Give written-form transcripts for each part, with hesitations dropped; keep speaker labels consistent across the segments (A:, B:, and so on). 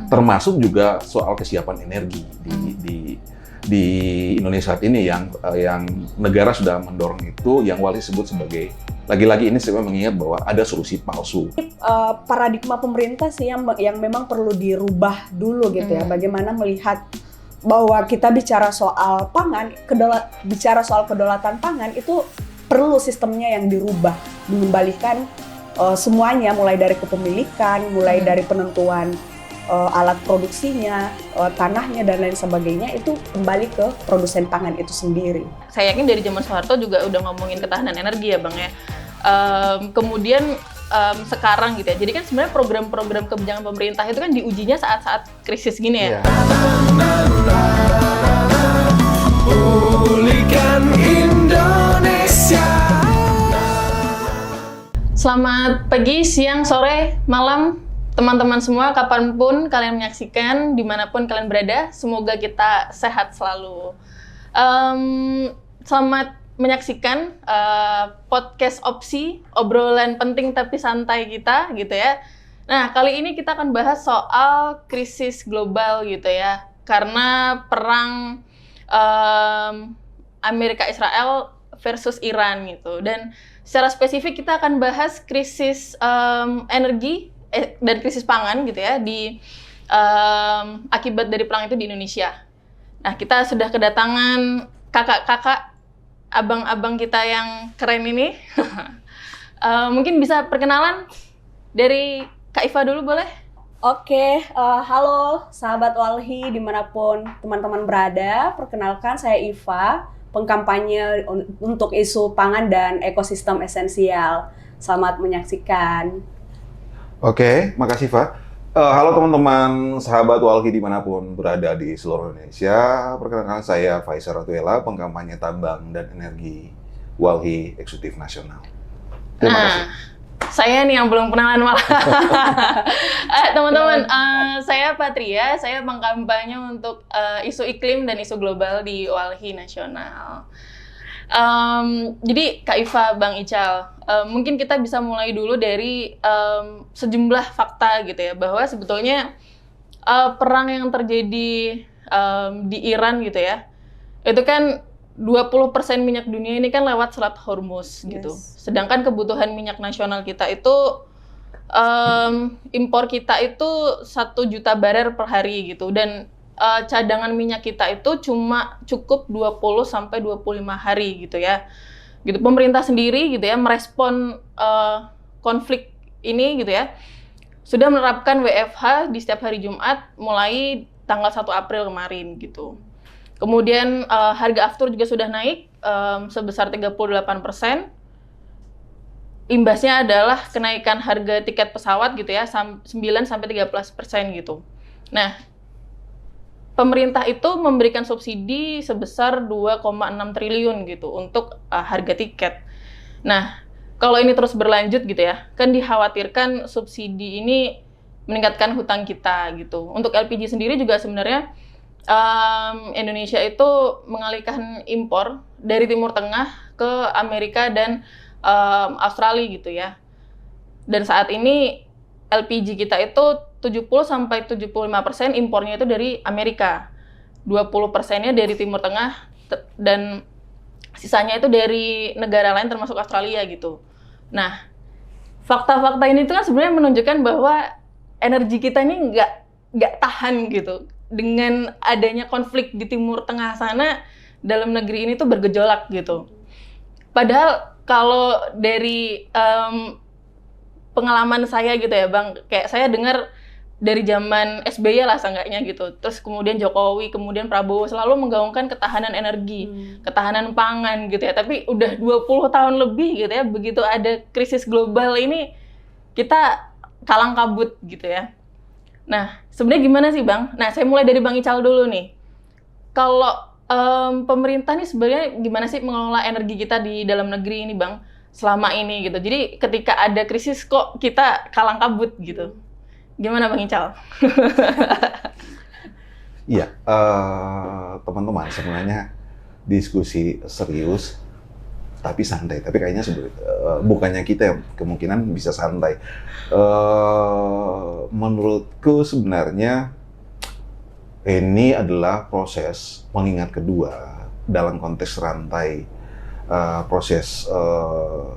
A: termasuk juga soal kesiapan energi di Indonesia saat ini yang negara sudah mendorong itu, yang Walhi sebut sebagai, lagi-lagi ini saya mengingat bahwa ada solusi palsu.
B: Paradigma pemerintah sih yang memang perlu dirubah dulu gitu ya. Bagaimana melihat bahwa kita bicara soal pangan, bicara soal kedaulatan pangan itu perlu sistemnya yang dirubah, mengembalikan semuanya, mulai dari kepemilikan, mulai dari penentuan alat produksinya, tanahnya dan lain sebagainya, itu kembali ke produsen pangan itu sendiri.
C: Saya yakin dari zaman Soeharto juga udah ngomongin ketahanan energi ya Bang ya. Kemudian sekarang gitu ya, jadi kan sebenarnya program-program kebijakan pemerintah itu kan diujinya saat-saat krisis gini ya.
D: Pulihkan Indonesia.
C: Selamat pagi, siang, sore, malam, teman-teman semua, kapanpun kalian menyaksikan, dimanapun kalian berada, semoga kita sehat selalu. Selamat menyaksikan podcast Opsi, obrolan penting tapi santai kita, gitu ya. Nah, kali ini kita akan bahas soal krisis global, gitu ya. Karena perang Amerika-Israel versus Iran, gitu. Dan secara spesifik kita akan bahas krisis energi dan krisis pangan gitu ya akibat dari perang itu di Indonesia. Nah, kita sudah kedatangan kakak-kakak, abang-abang kita yang keren ini. Mungkin bisa perkenalan dari Kak Iva dulu boleh?
B: Oke, halo sahabat Walhi dimanapun teman-teman berada. Perkenalkan, saya Iva, pengkampanye untuk isu pangan dan ekosistem esensial. Selamat menyaksikan.
A: Oke, makasih Fa. Halo teman-teman, sahabat Walhi dimanapun berada di seluruh Indonesia. Perkenalkan, saya Faisal Ratuela, pengkampanye tambang dan energi Walhi Eksekutif Nasional. Terima kasih.
C: Saya nih yang belum kenalan malah. Teman-teman, saya Patria, saya pengkampanye untuk isu iklim dan isu global di Walhi Nasional. Jadi Kak Iva, Bang Ical, mungkin kita bisa mulai dulu dari sejumlah fakta gitu ya, bahwa sebetulnya perang yang terjadi di Iran gitu ya, itu kan 20% minyak dunia ini kan lewat Selat Hormuz gitu. Sedangkan kebutuhan minyak nasional kita itu impor kita itu 1 juta barel per hari gitu, dan cadangan minyak kita itu cuma cukup 20-25 hari gitu ya. Gitu. Pemerintah sendiri gitu ya merespon konflik ini gitu ya, sudah menerapkan WFH di setiap hari Jumat mulai tanggal 1 April kemarin gitu. Kemudian harga aftur juga sudah naik sebesar 38%. Imbasnya adalah kenaikan harga tiket pesawat gitu ya 9-13% gitu. Nah, pemerintah itu memberikan subsidi sebesar 2,6 triliun gitu untuk harga tiket. Nah, kalau ini terus berlanjut gitu ya, kan dikhawatirkan subsidi ini meningkatkan hutang kita gitu. Untuk LPG sendiri juga sebenarnya Indonesia itu mengalihkan impor dari Timur Tengah ke Amerika dan Australia gitu ya. Dan saat ini LPG kita itu 70-75% impornya itu dari Amerika, 20%-nya dari Timur Tengah, dan sisanya itu dari negara lain termasuk Australia gitu. Nah, fakta-fakta ini tuh kan sebenarnya menunjukkan bahwa energi kita ini nggak tahan gitu. Dengan adanya konflik di Timur Tengah sana, dalam negeri ini tuh bergejolak gitu. Padahal kalau dari pengalaman saya gitu ya Bang, kayak saya dengar dari zaman SBY lah seenggaknya gitu. Terus kemudian Jokowi, kemudian Prabowo selalu menggaungkan ketahanan energi, ketahanan pangan gitu ya. Tapi udah 20 tahun lebih gitu ya, begitu ada krisis global ini kita kalang kabut gitu ya. Nah, sebenarnya gimana sih Bang? Nah, saya mulai dari Bang Ical dulu nih. Kalau pemerintah nih sebenarnya gimana sih mengelola energi kita di dalam negeri ini Bang? Selama ini gitu. Jadi ketika ada krisis kok kita kalang kabut gitu. Gimana Bang Ical?
A: Iya, teman-teman, sebenarnya diskusi serius tapi santai. Tapi kayaknya bukannya kita yang kemungkinan bisa santai. Menurutku sebenarnya Ini adalah proses pengingat kedua dalam konteks rantai proses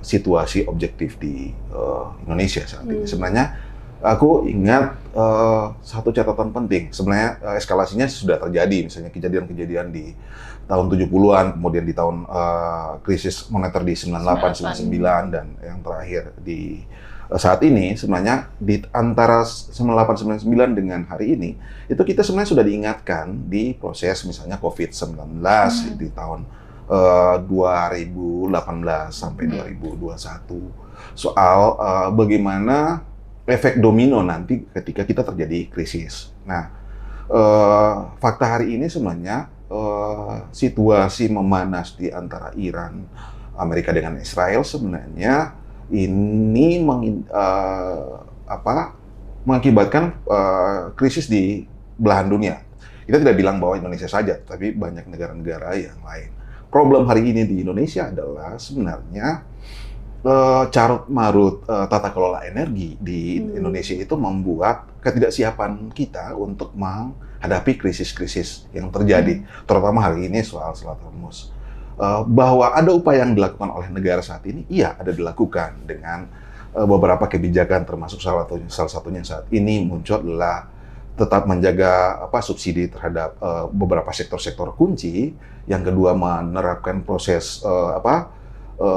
A: situasi objektif di Indonesia saat ini. Sebenarnya aku ingat satu catatan penting. Sebenarnya eskalasinya sudah terjadi, misalnya kejadian-kejadian di tahun 70-an, kemudian di tahun krisis moneter di 98, 99, dan yang terakhir di saat ini. Sebenarnya di antara 98, 99 dengan hari ini, itu kita sebenarnya sudah diingatkan di proses misalnya COVID-19 di tahun 2018 sampai 2021 soal bagaimana efek domino nanti ketika kita terjadi krisis. Nah, fakta hari ini sebenarnya situasi memanas di antara Iran, Amerika dengan Israel sebenarnya ini mengakibatkan krisis di belahan dunia. Kita tidak bilang bahwa Indonesia saja, tapi banyak negara-negara yang lain. Problem hari ini di Indonesia adalah sebenarnya carut marut tata kelola energi di Indonesia itu membuat ketidaksiapan kita untuk menghadapi krisis-krisis yang terjadi, terutama hari ini soal Selat Hormuz. Bahwa ada upaya yang dilakukan oleh negara saat ini, iya ada dilakukan dengan beberapa kebijakan, termasuk salah satunya saat ini muncul adalah tetap menjaga subsidi terhadap beberapa sektor-sektor kunci. Yang kedua, menerapkan proses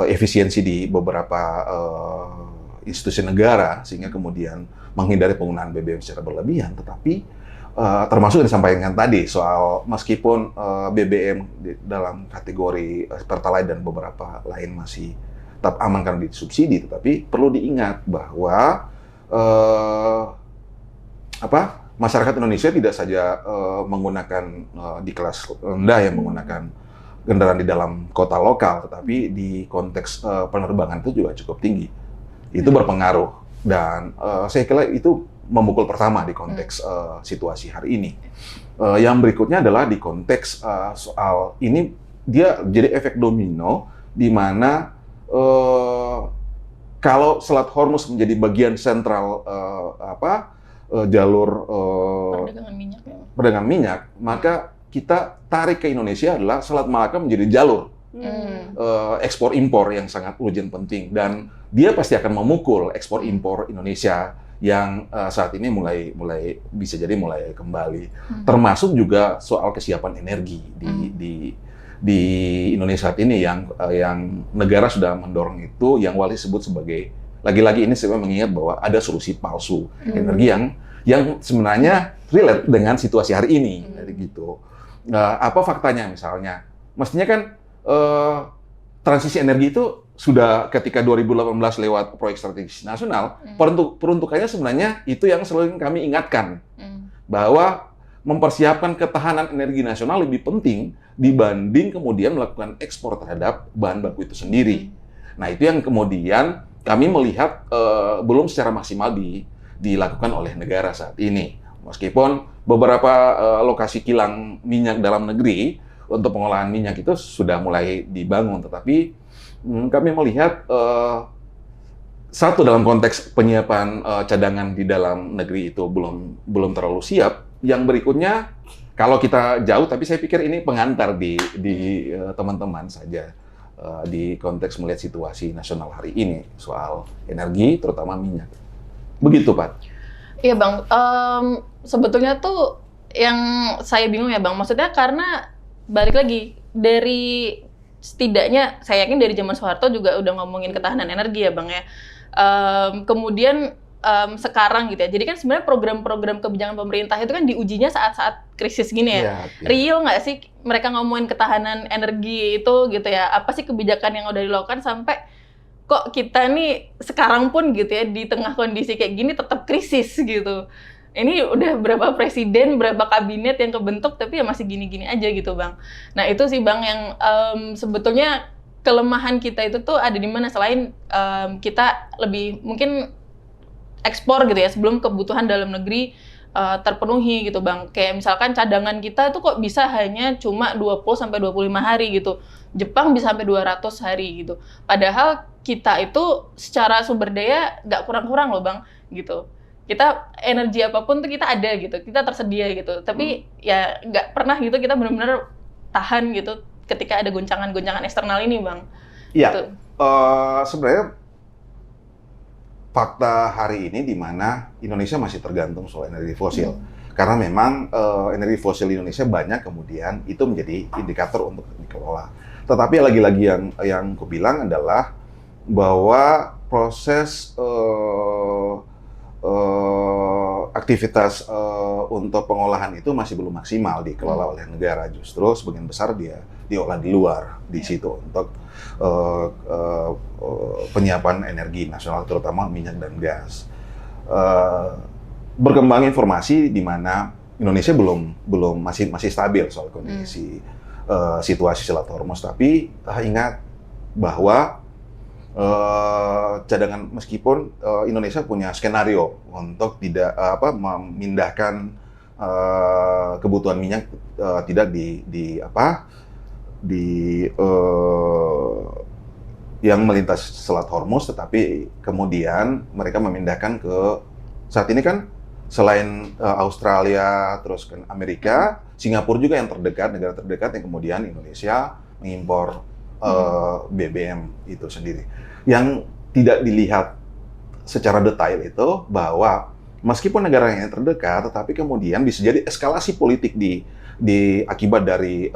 A: efisiensi di beberapa institusi negara sehingga kemudian menghindari penggunaan BBM secara berlebihan. Tetapi termasuk yang disampaikan tadi soal meskipun BBM dalam kategori Pertalite dan beberapa lain masih tetap aman karena disubsidi, tetapi perlu diingat bahwa masyarakat Indonesia tidak saja menggunakan di kelas rendah yang menggunakan kendaraan di dalam kota lokal, tetapi di konteks penerbangan itu juga cukup tinggi. Itu berpengaruh dan saya kira itu memukul pertama di konteks situasi hari ini. Yang berikutnya adalah di konteks soal ini dia jadi efek domino di mana kalau Selat Hormuz menjadi bagian sentral jalur perdagangan minyak, maka kita tarik ke Indonesia adalah Selat Malaka menjadi jalur ekspor impor yang sangat urgent penting, dan dia pasti akan memukul ekspor impor Indonesia yang saat ini mulai bisa jadi mulai kembali. Termasuk juga soal kesiapan energi di Indonesia saat ini yang negara sudah mendorong itu, yang Wali sebut sebagai, lagi-lagi ini saya mengingat bahwa ada solusi palsu energi yang sebenarnya relate dengan situasi hari ini, gitu. Apa faktanya misalnya? Mestinya kan transisi energi itu sudah ketika 2018 lewat proyek strategis nasional, peruntukannya sebenarnya itu yang selalu kami ingatkan, bahwa mempersiapkan ketahanan energi nasional lebih penting dibanding kemudian melakukan ekspor terhadap bahan baku itu sendiri. Nah, itu yang kemudian kami melihat belum secara maksimal dilakukan oleh negara saat ini. Meskipun beberapa lokasi kilang minyak dalam negeri untuk pengolahan minyak itu sudah mulai dibangun, tetapi kami melihat satu, dalam konteks penyiapan cadangan di dalam negeri itu belum terlalu siap. Yang berikutnya, kalau kita jauh, tapi saya pikir ini pengantar di teman-teman saja di konteks melihat situasi nasional hari ini soal energi, terutama minyak. Begitu, Pak.
C: Iya, Bang. Sebetulnya tuh yang saya bingung ya, Bang. Maksudnya karena balik lagi dari setidaknya saya yakin dari zaman Soeharto juga udah ngomongin ketahanan energi ya, Bang ya. Kemudian sekarang gitu ya. Jadi kan sebenarnya program-program kebijakan pemerintah itu kan diujinya saat-saat krisis gini ya. Real nggak sih mereka ngomongin ketahanan energi itu gitu ya? Apa sih kebijakan yang udah dilakukan sampai kok kita nih sekarang pun gitu ya di tengah kondisi kayak gini tetap krisis gitu. Ini udah berapa presiden, berapa kabinet yang kebentuk, tapi ya masih gini-gini aja gitu, Bang. Nah, itu sih, Bang, yang sebetulnya kelemahan kita itu tuh ada di mana, selain kita lebih mungkin ekspor gitu ya, sebelum kebutuhan dalam negeri terpenuhi gitu, Bang. Kayak misalkan cadangan kita tuh kok bisa hanya cuma 20-25 hari gitu. Jepang bisa sampai 200 hari gitu. Padahal kita itu secara sumber daya nggak kurang-kurang loh, Bang, gitu. kita energi apapun tuh kita ada gitu, kita tersedia gitu. Tapi ya nggak pernah gitu kita benar-benar tahan gitu ketika ada goncangan-goncangan eksternal ini, Bang.
A: Iya.
C: Gitu.
A: Sebenarnya fakta hari ini di mana Indonesia masih tergantung soal energi fosil. Karena memang energi fosil di Indonesia banyak, kemudian itu menjadi indikator untuk dikelola. Tetapi lagi-lagi yang aku bilang adalah bahwa proses aktivitas untuk pengolahan itu masih belum maksimal dikelola oleh negara. Justru sebagian besar dia diolah di luar di situ untuk penyiapan energi nasional, terutama minyak dan gas. Berkembang informasi di mana Indonesia belum masih stabil soal kondisi situasi Selat Hormuz. Tapi ingat bahwa cadangan, meskipun Indonesia punya skenario untuk tidak memindahkan kebutuhan minyak tidak yang melintas Selat Hormuz, tetapi kemudian mereka memindahkan ke saat ini kan selain Australia, terus kan Amerika, Singapura juga yang terdekat, negara terdekat yang kemudian Indonesia mengimpor BBM itu sendiri. Yang tidak dilihat secara detail itu bahwa meskipun negara yang terdekat, tetapi kemudian bisa jadi eskalasi politik di akibat dari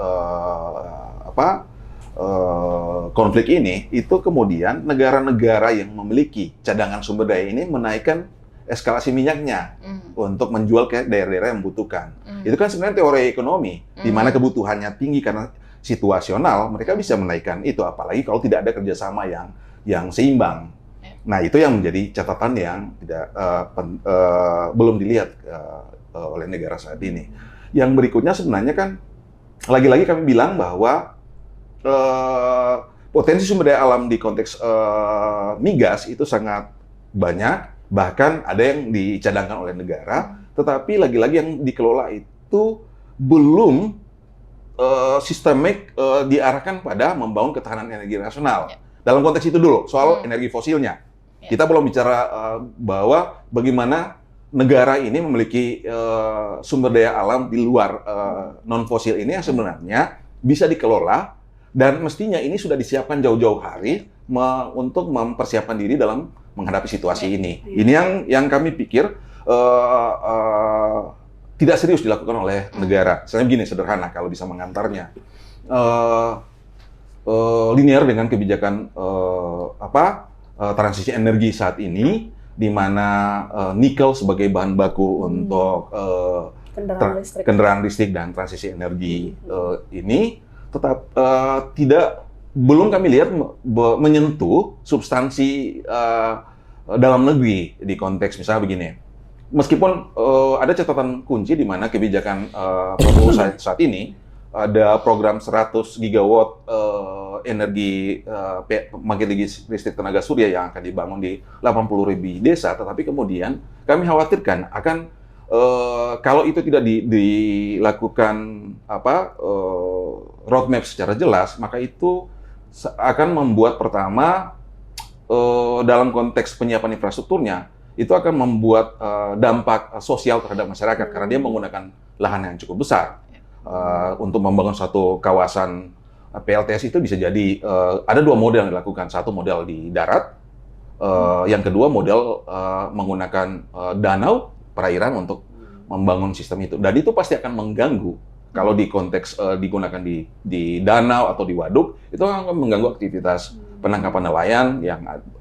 A: konflik ini, itu kemudian negara-negara yang memiliki cadangan sumber daya ini menaikkan eskalasi minyaknya untuk menjual ke daerah-daerah yang membutuhkan. Itu kan sebenarnya teori ekonomi, di mana kebutuhannya tinggi karena situasional, mereka bisa menaikkan itu, apalagi kalau tidak ada kerjasama yang seimbang. Nah, itu yang menjadi catatan yang belum dilihat oleh negara saat ini. Yang berikutnya sebenarnya kan, lagi-lagi kami bilang bahwa potensi sumber daya alam di konteks migas itu sangat banyak, bahkan ada yang dicadangkan oleh negara, tetapi lagi-lagi yang dikelola itu belum sistemik diarahkan pada membangun ketahanan energi nasional. Dalam konteks itu dulu, soal energi fosilnya. Kita belum bicara bahwa bagaimana negara ini memiliki sumber daya alam di luar non-fosil ini yang sebenarnya bisa dikelola, dan mestinya ini sudah disiapkan jauh-jauh hari untuk mempersiapkan diri dalam menghadapi situasi ini. Ini yang kami pikir tidak serius dilakukan oleh negara. Misalnya begini, sederhana kalau bisa mengantarnya. Linear dengan kebijakan transisi energi saat ini, di mana nikel sebagai bahan baku untuk kendaraan listrik dan transisi energi ini tetap belum kami lihat menyentuh substansi dalam negeri di konteks misalnya begini. Meskipun ada catatan kunci di mana kebijakan Prabowo saat ini ada program 100 gigawatt energi pembangkit listrik tenaga surya yang akan dibangun di 80.000 desa, tetapi kemudian kami khawatirkan akan kalau itu tidak dilakukan roadmap secara jelas, maka itu akan membuat pertama dalam konteks penyiapan infrastrukturnya itu akan membuat dampak sosial terhadap masyarakat karena dia menggunakan lahan yang cukup besar. Untuk membangun satu kawasan PLTS itu bisa jadi ada dua model yang dilakukan. Satu model di darat, yang kedua model menggunakan danau perairan untuk membangun sistem itu. Dan itu pasti akan mengganggu kalau di konteks digunakan di danau atau di waduk, itu akan mengganggu aktivitas penangkapan nelayan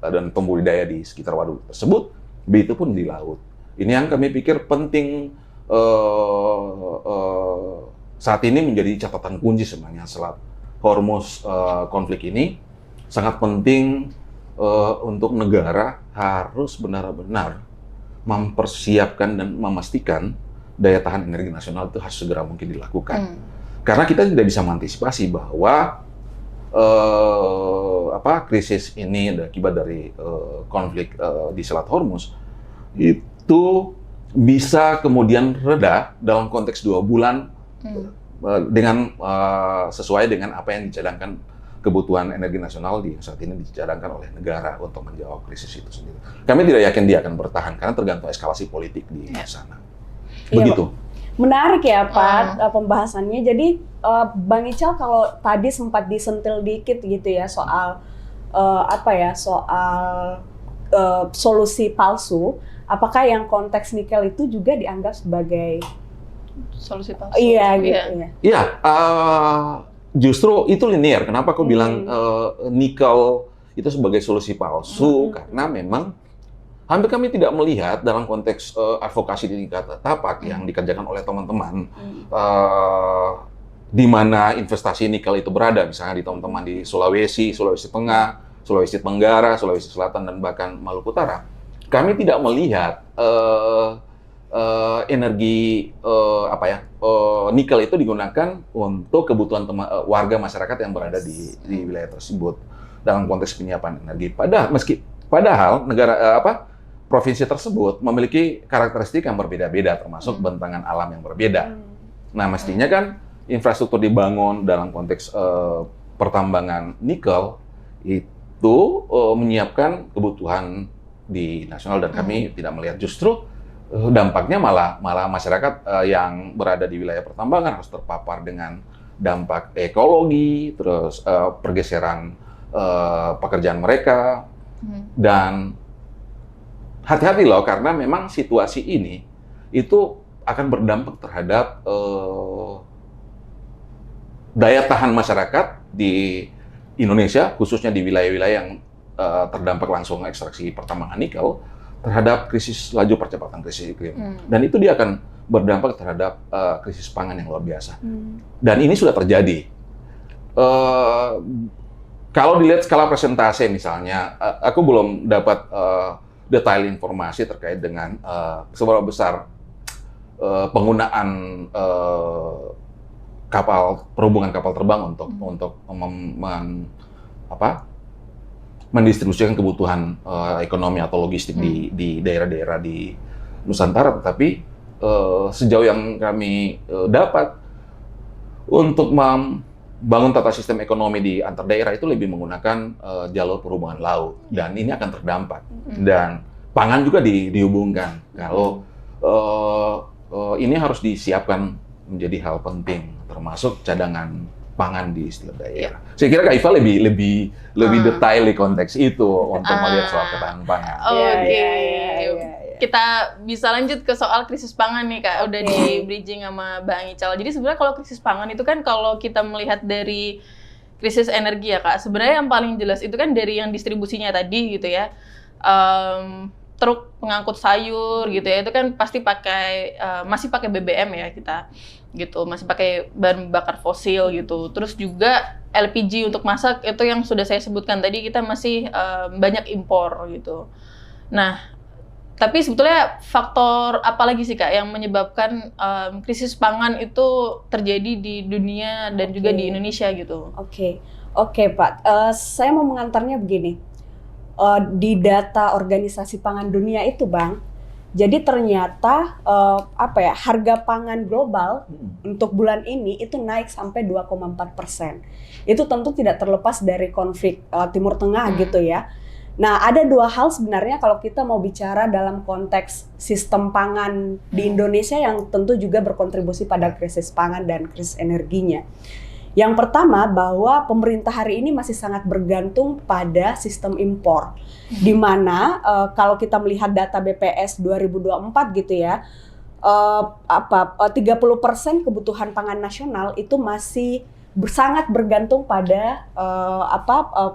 A: dan pembudidaya di sekitar waduk tersebut, begitu pun di laut. Ini yang kami pikir penting saat ini menjadi catatan kunci sebenarnya. Selat Hormuz konflik ini sangat penting untuk negara harus benar-benar mempersiapkan dan memastikan daya tahan energi nasional itu harus segera mungkin dilakukan. Karena kita tidak bisa mengantisipasi bahwa krisis ini akibat dari konflik di Selat Hormuz itu bisa kemudian reda dalam konteks 2 bulan dengan sesuai dengan apa yang dicadangkan kebutuhan energi nasional di saat ini dicadangkan oleh negara untuk menjawab krisis itu sendiri. Kami tidak yakin dia akan bertahan karena tergantung eskalasi politik di sana. Begitu.
B: Menarik ya Pak pembahasannya. Jadi Bang Ical kalau tadi sempat disentil dikit gitu ya soal soal solusi palsu. Apakah yang konteks nikel itu juga dianggap sebagai
C: solusi palsu?
B: Iya gitu ya.
A: Iya, justru itu linear. Kenapa aku bilang nikel itu sebagai solusi palsu? Karena memang hampir kami tidak melihat dalam konteks advokasi di tingkat tapak yang dikerjakan oleh teman-teman di mana investasi nikel itu berada, misalnya di teman-teman di Sulawesi, Sulawesi Tengah, Sulawesi Tenggara, Sulawesi Selatan, dan bahkan Maluku Utara. Kami tidak melihat energi nikel itu digunakan untuk kebutuhan warga masyarakat yang berada di wilayah tersebut dalam konteks penyiapan energi. Padahal negara provinsi tersebut memiliki karakteristik yang berbeda-beda, termasuk bentangan alam yang berbeda. Nah, mestinya kan infrastruktur dibangun dalam konteks pertambangan nikel itu menyiapkan kebutuhan di nasional, dan kami tidak melihat, justru dampaknya malah masyarakat yang berada di wilayah pertambangan harus terpapar dengan dampak ekologi, terus pergeseran pekerjaan mereka, dan hati-hati loh, karena memang situasi ini itu akan berdampak terhadap daya tahan masyarakat di Indonesia, khususnya di wilayah-wilayah yang terdampak langsung ekstraksi pertambangan nikel, terhadap laju percepatan krisis iklim. Dan itu dia akan berdampak terhadap krisis pangan yang luar biasa. Dan ini sudah terjadi. Kalau dilihat skala persentase misalnya, aku belum dapat detail informasi terkait dengan seberapa besar penggunaan perhubungan kapal terbang untuk mendistribusikan kebutuhan ekonomi atau logistik di daerah-daerah di Nusantara. Tetapi sejauh yang kami dapat, untuk membangun tata sistem ekonomi di antar daerah itu lebih menggunakan jalur perhubungan laut, dan ini akan terdampak. Dan pangan juga dihubungkan. Kalau ini harus disiapkan menjadi hal penting, termasuk cadangan pangan di setiap daerah. Saya kira Kak Iva lebih detail di konteks itu untuk melihat soal ketahanan pangan.
C: Oke. Kita bisa lanjut ke soal krisis pangan nih Kak. Udah di bridging sama Bang Ical. Jadi sebenarnya kalau krisis pangan itu kan kalau kita melihat dari krisis energi ya Kak, sebenarnya yang paling jelas itu kan dari yang distribusinya tadi gitu ya. Truk pengangkut sayur gitu ya, itu kan pasti masih pakai BBM ya kita gitu, masih pakai bahan bakar fosil gitu. Terus juga LPG untuk masak itu yang sudah saya sebutkan tadi, kita masih banyak impor gitu. Nah, tapi sebetulnya faktor apa lagi sih Kak yang menyebabkan krisis pangan itu terjadi di dunia dan juga di Indonesia gitu?
B: Oke Pak, saya mau mengantarnya begini. Di data Organisasi Pangan Dunia itu Bang, jadi ternyata harga pangan global untuk bulan ini itu naik sampai 2,4%. Itu tentu tidak terlepas dari konflik Timur Tengah gitu ya. Nah, ada dua hal sebenarnya kalau kita mau bicara dalam konteks sistem pangan di Indonesia yang tentu juga berkontribusi pada krisis pangan dan krisis energinya. Yang pertama, bahwa pemerintah hari ini masih sangat bergantung pada sistem impor, di mana kalau kita melihat data BPS 2024 gitu ya, 30% kebutuhan pangan nasional itu masih sangat bergantung pada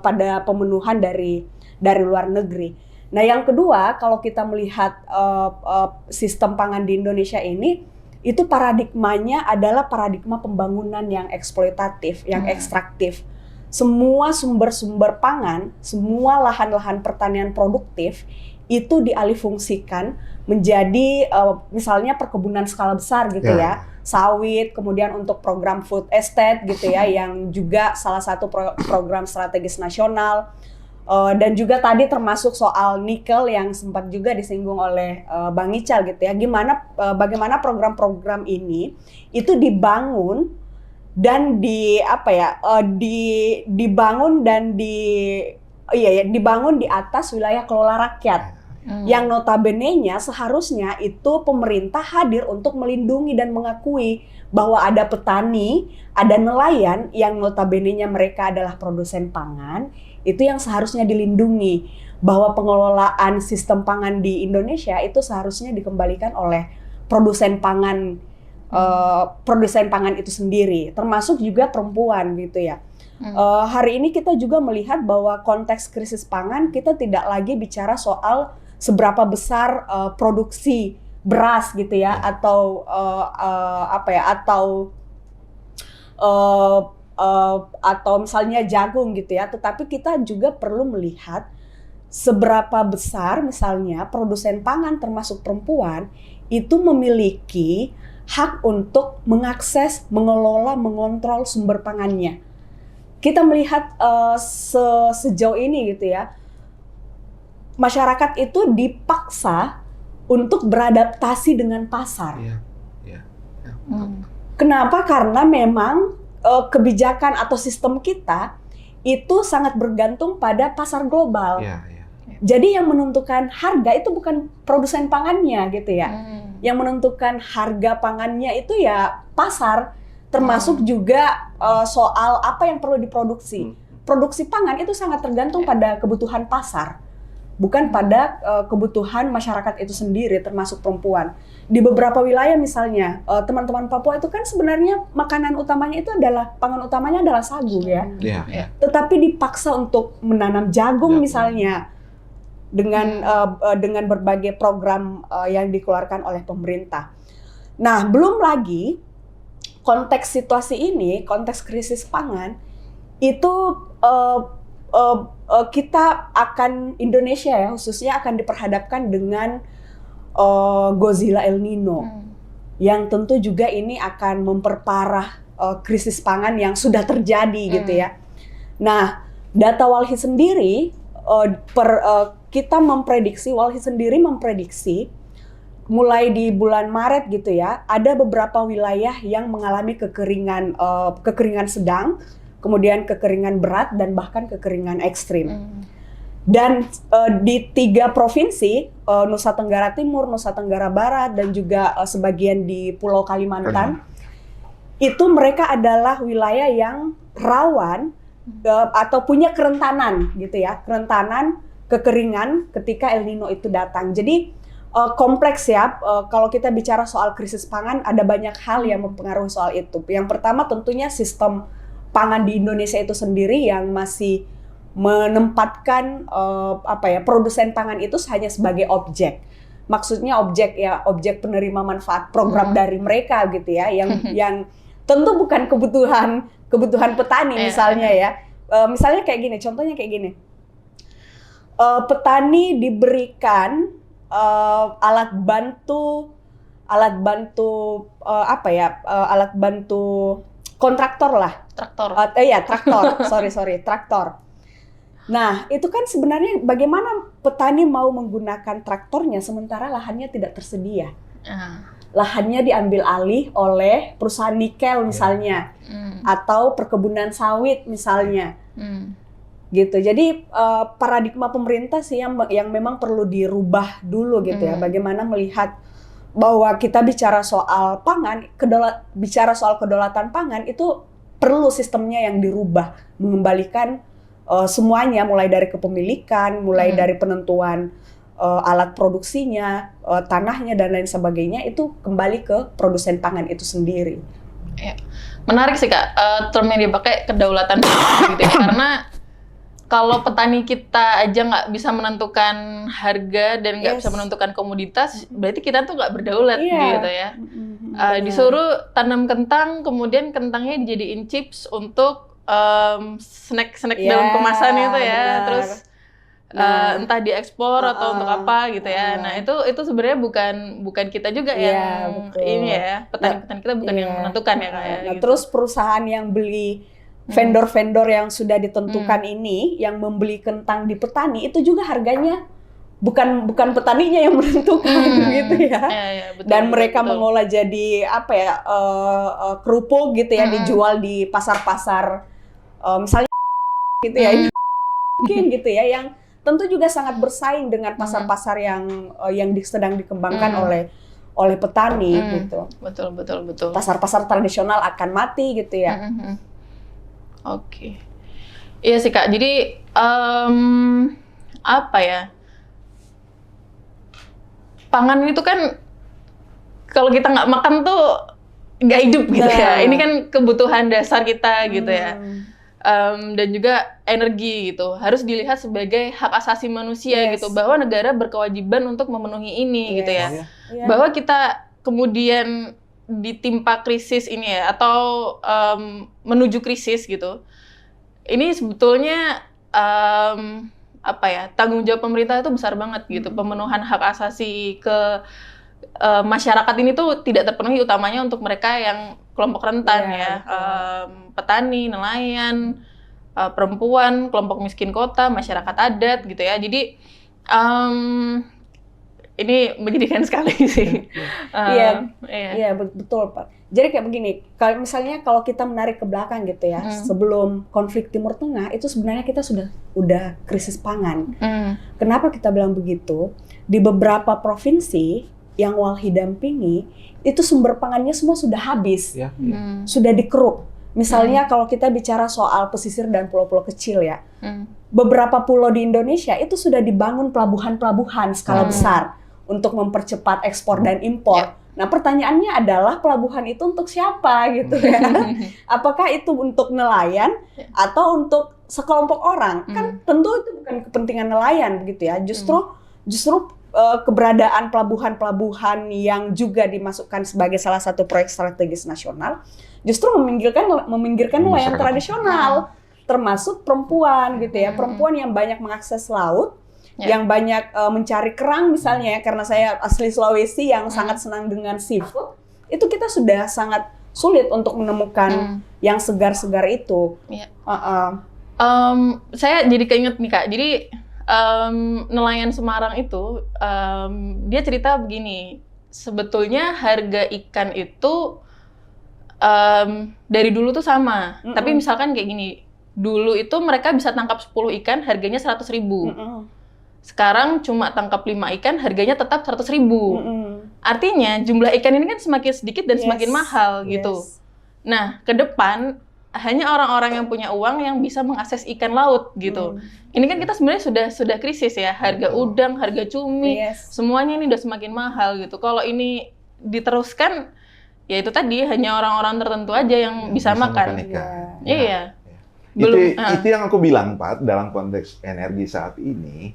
B: pada pemenuhan dari luar negeri. Nah, yang kedua, kalau kita melihat sistem pangan di Indonesia ini, itu paradigmanya adalah paradigma pembangunan yang eksploitatif, yang ekstraktif. Semua sumber-sumber pangan, semua lahan-lahan pertanian produktif itu dialihfungsikan menjadi misalnya perkebunan skala besar gitu ya. Sawit, kemudian untuk program food estate gitu ya, yang juga salah satu program strategis nasional. Dan juga tadi termasuk soal nikel yang sempat juga disinggung oleh Bang Ical gitu ya. Bagaimana program-program ini itu dibangun dan dibangun di atas wilayah kelola rakyat. Yang notabene-nya seharusnya itu pemerintah hadir untuk melindungi dan mengakui bahwa ada petani, ada nelayan yang notabene-nya mereka adalah produsen pangan, itu yang seharusnya dilindungi. Bahwa pengelolaan sistem pangan di Indonesia itu seharusnya dikembalikan oleh produsen pangan itu sendiri, termasuk juga perempuan gitu ya. Hari ini kita juga melihat bahwa konteks krisis pangan kita tidak lagi bicara soal seberapa besar produksi beras gitu ya, atau atau misalnya jagung gitu ya, tetapi kita juga perlu melihat seberapa besar misalnya produsen pangan termasuk perempuan itu memiliki hak untuk mengakses, mengelola, mengontrol sumber pangannya. Kita melihat sejauh ini gitu ya, masyarakat itu dipaksa untuk beradaptasi dengan pasar. Kenapa? Karena memang kebijakan atau sistem kita itu sangat bergantung pada pasar global. Jadi yang menentukan harga itu bukan produsen pangannya gitu ya. Yang menentukan harga pangannya itu ya pasar, termasuk juga soal apa yang perlu diproduksi. Produksi pangan itu sangat tergantung pada kebutuhan pasar, bukan pada kebutuhan masyarakat itu sendiri, termasuk perempuan. Di beberapa wilayah misalnya, teman-teman Papua itu kan sebenarnya makanan utamanya itu adalah, pangan utamanya adalah sagu ya. Tetapi dipaksa untuk menanam jagung misalnya, dengan berbagai program yang dikeluarkan oleh pemerintah. Nah, belum lagi konteks situasi ini, konteks krisis pangan, itu kita akan, Indonesia ya khususnya akan diperhadapkan dengan Godzilla El Nino, yang tentu juga ini akan memperparah krisis pangan yang sudah terjadi gitu ya. Nah, data Walhi sendiri, Walhi sendiri memprediksi mulai di bulan Maret gitu ya, ada beberapa wilayah yang mengalami kekeringan sedang, kemudian kekeringan berat, dan bahkan kekeringan ekstrim. Dan di 3 provinsi, Nusa Tenggara Timur, Nusa Tenggara Barat, dan juga sebagian di Pulau Kalimantan, itu mereka adalah wilayah yang rawan atau punya kerentanan gitu ya, kerentanan kekeringan ketika El Nino itu datang. Jadi kompleks ya, kalau kita bicara soal krisis pangan, ada banyak hal yang mempengaruhi soal itu. Yang pertama tentunya sistem pangan di Indonesia itu sendiri yang masih menempatkan produsen pangan itu hanya sebagai objek. Maksudnya objek penerima manfaat program dari mereka gitu ya, yang tentu bukan kebutuhan petani misalnya ya. Misalnya kayak gini, contohnya kayak gini. Petani diberikan alat bantu kontraktor lah. Traktor. Nah, itu kan sebenarnya bagaimana petani mau menggunakan traktornya sementara lahannya tidak tersedia. Lahannya diambil alih oleh perusahaan nikel misalnya, atau perkebunan sawit misalnya. Gitu. Jadi paradigma pemerintah sih yang memang perlu dirubah dulu gitu ya. Bagaimana melihat bahwa kita bicara soal pangan, bicara soal kedaulatan pangan itu perlu sistemnya yang dirubah, mengembalikan semuanya, mulai dari kepemilikan, mulai dari penentuan alat produksinya, tanahnya dan lain sebagainya, itu kembali ke produsen pangan itu sendiri.
C: Ya. Menarik sih Kak, term yang dipakai kedaulatan pangan gitu ya, karena kalau petani kita aja nggak bisa menentukan harga dan nggak bisa menentukan komoditas, berarti kita tuh nggak berdaulat gitu ya. Disuruh tanam kentang, kemudian kentangnya dijadiin chips untuk snack dalam kemasan itu ya, terus entah diekspor atau untuk apa gitu ya. Nah itu sebenarnya bukan kita juga yang ini ya, petani-petani kita bukan yang menentukan ya kayak.
B: Nah, gitu. Terus perusahaan yang beli vendor-vendor yang sudah ditentukan ini, yang membeli kentang di petani, itu juga harganya bukan petaninya yang menentukan gitu ya.
C: Ya, betul,
B: Dan mereka
C: betul.
B: mengolah jadi apa ya, kerupuk gitu ya, dijual di pasar-pasar misalnya gitu ya, mungkin gitu ya, yang tentu juga sangat bersaing dengan pasar-pasar yang sedang dikembangkan oleh petani gitu.
C: Betul.
B: Pasar-pasar tradisional akan mati gitu ya.
C: Oke. Iya sih Kak. Jadi apa ya? Pangan itu kan kalau kita nggak makan tuh nggak hidup gitu ya. Ini kan kebutuhan dasar kita gitu ya. Dan juga energi gitu. Harus dilihat sebagai hak asasi manusia gitu. Bahwa negara berkewajiban untuk memenuhi ini gitu ya. Bahwa kita kemudian ditimpa krisis ini ya, atau menuju krisis gitu. Ini sebetulnya apa ya, tanggung jawab pemerintah itu besar banget gitu. Pemenuhan hak asasi ke masyarakat ini tuh tidak terpenuhi, utamanya untuk mereka yang kelompok rentan petani, nelayan, perempuan, kelompok miskin kota, masyarakat adat gitu ya. Jadi ini menyedihkan sekali sih.
B: Iya, betul Pak. Jadi kayak begini, kalau kita menarik ke belakang gitu ya, sebelum konflik Timur Tengah itu sebenarnya kita udah krisis pangan. Kenapa kita bilang begitu? Di beberapa provinsi yang Walhi dampingi, itu sumber pangannya semua sudah habis, sudah dikeruk. Misalnya kalau kita bicara soal pesisir dan pulau-pulau kecil ya, beberapa pulau di Indonesia itu sudah dibangun pelabuhan-pelabuhan skala besar untuk mempercepat ekspor dan impor. Nah, pertanyaannya adalah pelabuhan itu untuk siapa gitu ya? Apakah itu untuk nelayan atau untuk sekelompok orang? Kan tentu itu bukan kepentingan nelayan begitu ya. Justru keberadaan pelabuhan-pelabuhan yang juga dimasukkan sebagai salah satu proyek strategis nasional justru meminggirkan nelayan tradisional, termasuk perempuan gitu ya. Perempuan yang banyak mengakses laut, yang banyak mencari kerang misalnya ya, karena saya asli Sulawesi yang sangat senang dengan seafood, itu kita sudah sangat sulit untuk menemukan yang segar-segar itu.
C: Saya jadi keinget nih Kak, jadi nelayan Semarang itu dia cerita begini, sebetulnya harga ikan itu dari dulu tuh sama, tapi misalkan kayak gini, dulu itu mereka bisa tangkap 10 ikan harganya 100.000. Sekarang cuma tangkap 5 ikan, harganya tetap 100.000. Artinya jumlah ikan ini kan semakin sedikit dan semakin mahal gitu. Nah, ke depan hanya orang-orang yang punya uang yang bisa mengakses ikan laut gitu. Ini kan kita sebenarnya sudah krisis ya, harga udang, harga cumi, semuanya ini udah semakin mahal gitu. Kalau ini diteruskan, ya itu tadi hanya orang-orang tertentu aja yang bisa makan. Iya.
A: Itu yang aku bilang, Pak, dalam konteks energi saat ini,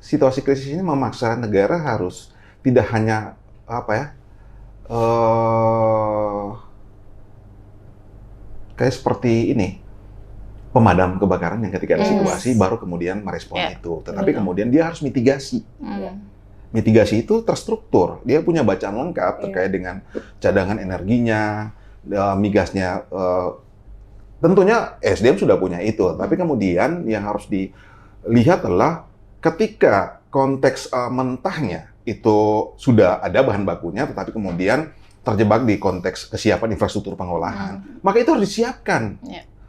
A: situasi krisis ini memaksa negara harus tidak hanya kayak seperti ini, pemadam kebakaran yang ketika ada situasi baru kemudian merespon itu, tetapi kemudian dia harus mitigasi. Mitigasi itu terstruktur, dia punya bacaan lengkap terkait dengan cadangan energinya, migasnya. Tentunya SDM sudah punya itu, tapi kemudian yang harus dilihat adalah ketika konteks mentahnya itu sudah ada bahan bakunya, tetapi kemudian terjebak di konteks kesiapan infrastruktur pengolahan, maka itu harus disiapkan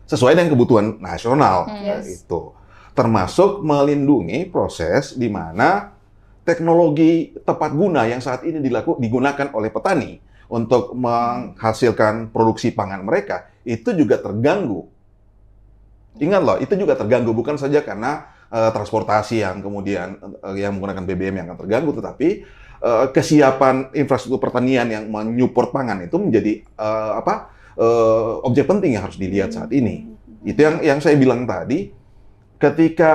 A: sesuai dengan kebutuhan nasional itu, termasuk melindungi proses di mana teknologi tepat guna yang saat ini digunakan oleh petani untuk menghasilkan produksi pangan mereka, itu juga terganggu. Ingat loh, itu juga terganggu bukan saja karena transportasi yang kemudian yang menggunakan BBM yang akan terganggu, tetapi kesiapan infrastruktur pertanian yang menyupport pangan itu menjadi objek penting yang harus dilihat saat ini. Itu yang saya bilang tadi, ketika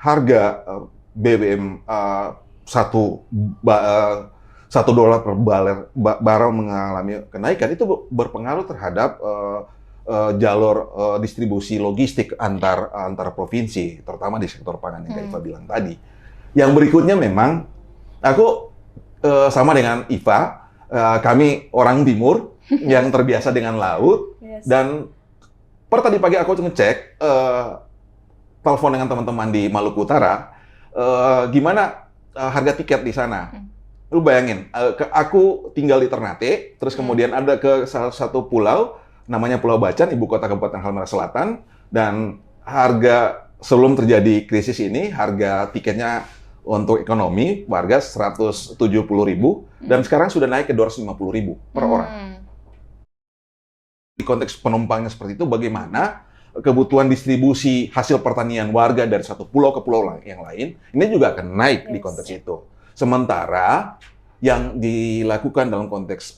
A: harga BBM $1 per barel mengalami kenaikan, itu berpengaruh terhadap jalur distribusi logistik antar provinsi, terutama di sektor pangan yang Kak Iva bilang tadi. Yang berikutnya memang, aku sama dengan Iva, kami orang timur yang terbiasa dengan laut, dan per tadi pagi aku ngecek, telepon dengan teman-teman di Maluku Utara, gimana harga tiket di sana? Lu bayangin, aku tinggal di Ternate, terus kemudian ada ke salah satu pulau, namanya Pulau Bacan, ibu kota Kabupaten Halmahera Selatan, dan harga sebelum terjadi krisis ini, harga tiketnya untuk ekonomi warga 170.000 dan sekarang sudah naik ke 250.000 per orang. Di konteks penumpangnya seperti itu, bagaimana kebutuhan distribusi hasil pertanian warga dari satu pulau ke pulau yang lain, ini juga akan naik di konteks itu. Sementara yang dilakukan dalam konteks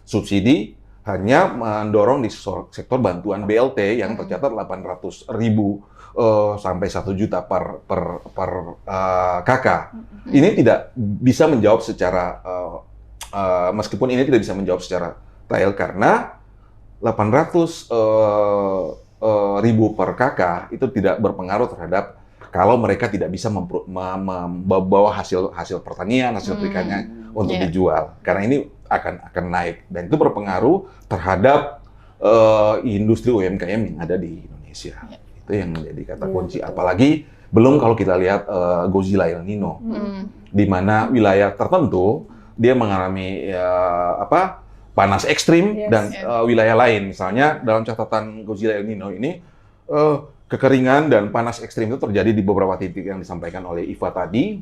A: subsidi hanya mendorong di sektor bantuan BLT yang tercatat 800.000 sampai 1 juta per kakak. Ini tidak bisa menjawab secara meskipun ini tidak bisa menjawab secara real karena 800.000 per kakak itu tidak berpengaruh terhadap kalau mereka tidak bisa membawa hasil pertanian, hasil perikanya untuk dijual. Karena ini akan naik dan itu berpengaruh terhadap industri UMKM yang ada di Indonesia. Itu yang menjadi kata kunci. Apalagi belum kalau kita lihat Godzilla El Nino, di mana wilayah tertentu dia mengalami panas ekstrim dan wilayah lain. Misalnya dalam catatan Godzilla El Nino ini kekeringan dan panas ekstrim itu terjadi di beberapa titik yang disampaikan oleh Iva tadi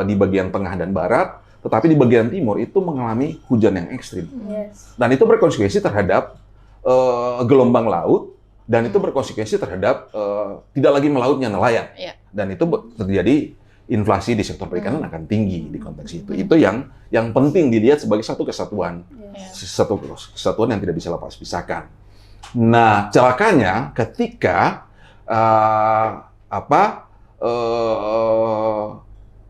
A: di bagian tengah dan barat, tetapi di bagian timur itu mengalami hujan yang ekstrim. Dan itu berkonsekuensi terhadap gelombang laut. Dan itu berkonsekuensi terhadap tidak lagi melautnya nelayan. Dan itu terjadi inflasi di sektor perikanan akan tinggi di konteks itu. Itu yang penting dilihat sebagai satu kesatuan. Satu kesatuan yang tidak bisa lepas pisahkan. Nah, celakanya ketika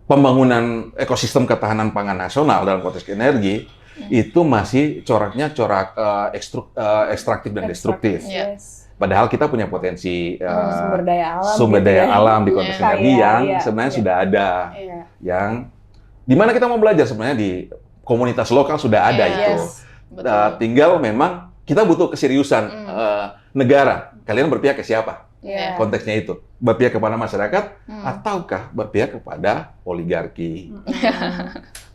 A: pembangunan ekosistem ketahanan pangan nasional dalam konteks energi itu masih coraknya corak ekstraktif dan destruktif. Padahal kita punya potensi sumber daya alam di konteks energi yang sebenarnya sudah ada, yang dimana kita mau belajar sebenarnya di komunitas lokal sudah ada itu. Tinggal memang kita butuh keseriusan negara. Kalian berpihak ke siapa? Konteksnya itu berpihak kepada masyarakat ataukah berpihak kepada oligarki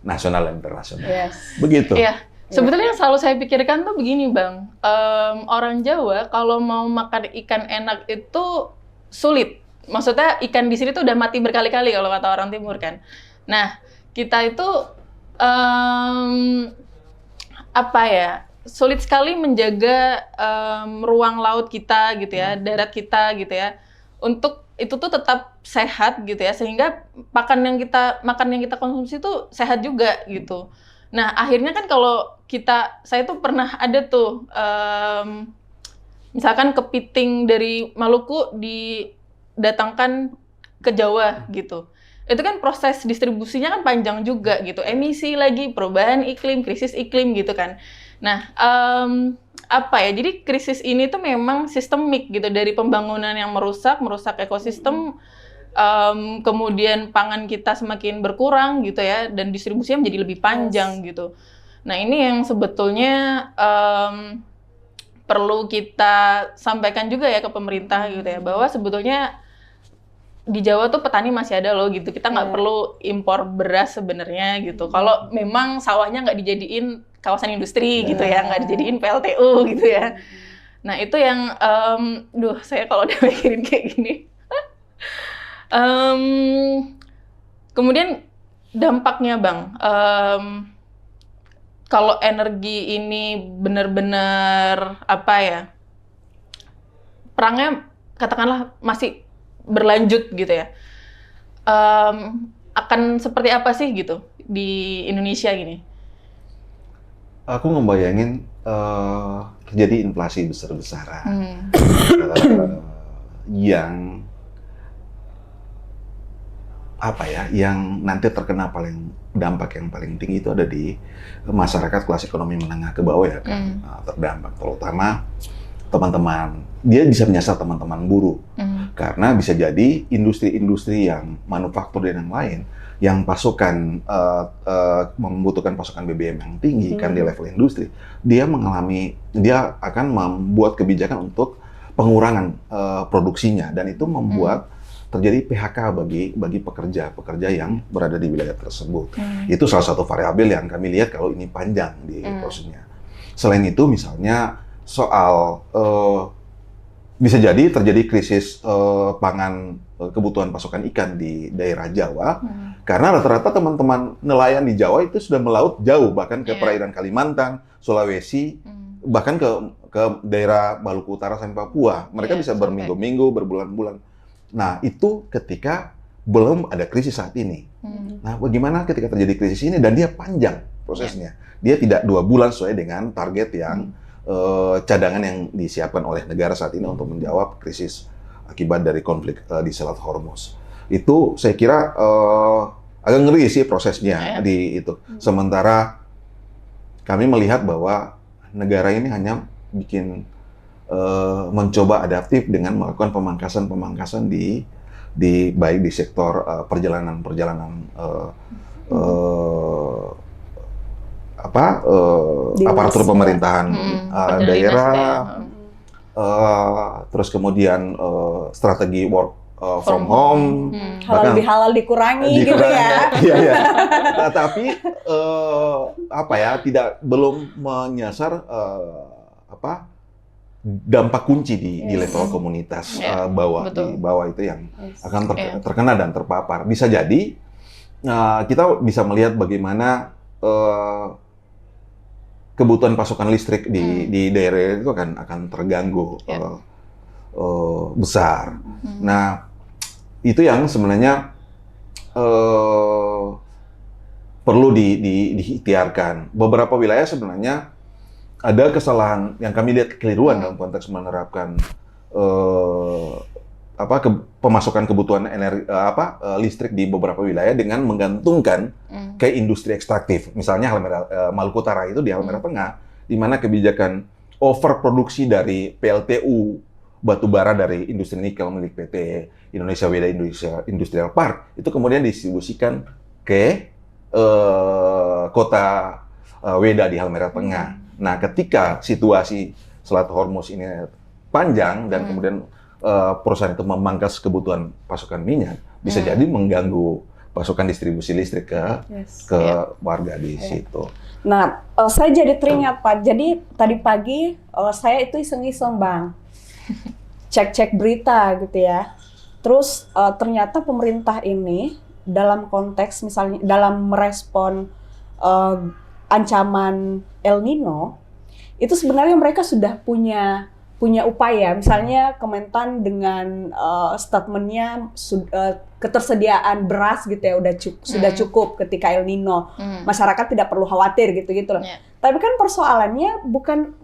A: nasional dan internasional? Begitu.
C: Sebetulnya yang selalu saya pikirkan tuh begini, Bang. Orang Jawa kalau mau makan ikan enak itu sulit. Maksudnya ikan di sini tuh udah mati berkali-kali kalau kata orang Timur kan. Nah, kita itu sulit sekali menjaga ruang laut kita gitu ya, darat kita gitu ya. Untuk itu tuh tetap sehat gitu ya, sehingga makan yang kita konsumsi tuh sehat juga gitu. Nah, akhirnya kan kalau saya tuh pernah ada tuh, misalkan kepiting dari Maluku didatangkan ke Jawa gitu. Itu kan proses distribusinya kan panjang juga gitu. Emisi lagi, perubahan iklim, krisis iklim gitu kan. Nah, jadi krisis ini tuh memang sistemik gitu, dari pembangunan yang merusak ekosistem, kemudian pangan kita semakin berkurang gitu ya, dan distribusinya menjadi lebih panjang gitu. Nah, ini yang sebetulnya perlu kita sampaikan juga ya ke pemerintah gitu ya, bahwa sebetulnya di Jawa tuh petani masih ada loh gitu. Kita nggak perlu impor beras sebenarnya gitu. Kalau memang sawahnya nggak dijadiin kawasan industri gitu ya, nggak dijadiin PLTU gitu ya. Nah, itu yang, saya kalau udah mikirin kayak gini. Kemudian dampaknya, Bang, kalau energi ini benar-benar perangnya katakanlah masih berlanjut gitu ya, akan seperti apa sih gitu di Indonesia gini?
A: Aku ngebayangin terjadi inflasi besar-besaran yang yang nanti terkena dampak yang paling tinggi itu ada di masyarakat kelas ekonomi menengah ke bawah ya kan, terdampak, terutama teman-teman, dia bisa menyasar teman-teman buruh karena bisa jadi industri-industri yang manufaktur dan yang lain yang membutuhkan pasokan BBM yang tinggi kan di level industri, dia akan membuat kebijakan untuk pengurangan produksinya, dan itu membuat terjadi PHK bagi pekerja yang berada di wilayah tersebut. Itu salah satu variabel yang kami lihat kalau ini panjang di prosesnya. Selain itu misalnya soal bisa jadi terjadi krisis pangan, kebutuhan pasokan ikan di daerah Jawa, karena rata-rata teman-teman nelayan di Jawa itu sudah melaut jauh, bahkan ke perairan Kalimantan, Sulawesi, bahkan ke daerah Maluku Utara sampai Papua. Mereka bisa berminggu-minggu, berbulan-bulan. Nah, itu ketika belum ada krisis saat ini. Nah, bagaimana ketika terjadi krisis ini dan dia panjang prosesnya. Dia tidak 2 bulan sesuai dengan target yang cadangan yang disiapkan oleh negara saat ini untuk menjawab krisis akibat dari konflik di Selat Hormuz. Itu saya kira agak ngeri sih prosesnya di itu. Sementara kami melihat bahwa negara ini hanya mencoba adaptif dengan melakukan pemangkasan di baik di sektor perjalanan aparatur pemerintahan daerah, terus kemudian strategi work from home,
B: halal lebih halal dikurangi gitu ya.
A: Iya. Tapi belum menyasar dampak kunci di level komunitas bawah. Di bawah itu yang akan terkena dan terpapar. Bisa jadi kita bisa melihat bagaimana kebutuhan pasokan listrik di daerah itu akan terganggu besar. Nah, itu yang sebenarnya perlu diikhtiarkan. Beberapa wilayah sebenarnya ada kesalahan yang kami lihat kekeliruan dalam konteks menerapkan pemasukan kebutuhan listrik di beberapa wilayah dengan menggantungkan ke industri ekstraktif. Misalnya Maluku Utara itu di Halmahera Tengah, di mana kebijakan overproduksi dari PLTU batubara dari industri nikel milik PT Indonesia Weda Industrial Park itu kemudian didistribusikan ke kota Weda di Halmahera Tengah. Nah, ketika situasi Selat Hormuz ini panjang dan kemudian perusahaan itu memangkas kebutuhan pasokan minyak, bisa jadi mengganggu pasokan distribusi listrik ke warga di situ.
B: Nah, saya jadi teringat Pak. Jadi tadi pagi saya itu iseng-iseng Bang, cek-cek berita gitu ya. Terus ternyata pemerintah ini dalam konteks misalnya dalam merespon ancaman El Nino, itu sebenarnya mereka sudah punya upaya. Misalnya Kementan dengan statementnya ketersediaan beras gitu ya sudah cukup ketika El Nino. Masyarakat tidak perlu khawatir gitu loh. Tapi kan persoalannya